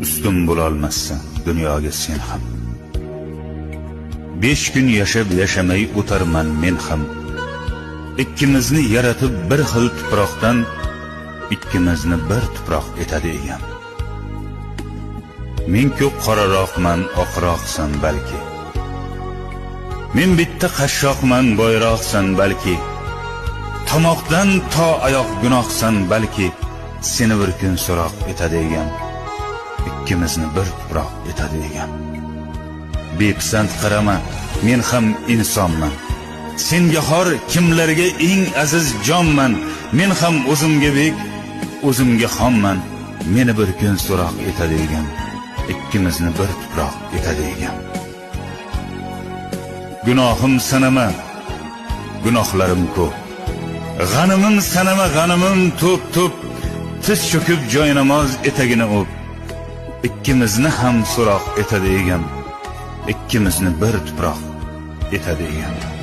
ustun bo'lolmassan dunyoga sen ham. 5 kun yashab yashamay o'tarman men ham. Ikkimizni yaratib bir xil tuproqdan, ikkimizni bir tuproq etadi egam. Men ko'p qoraroqman, oqroqsan balki. Men bitta qashshoqman, boyroqsan balki. Tomoqdan to oyoq gunohsan balki. Seni bir kun so'roq etadi egam. Ikkimizni bir tuproq etadi egam. Bepisand qarama, men ham insonman. Senga xor kimlarga eng aziz jonman. Men ham o'zimga bek, o'zimga xonman. Meni bir kun so'roq etadi egam. Ikkimizni bir tuproq etadi egam. Gunohim sanama, gunohlarim ko'p. G'animim sanama, g'animim to'p-to'p. Tiz cho'kib joynamoz etagini o'p. Ikkimizni ham so'roq etadi egam. Ikkimizni bir tuproq etadi egam.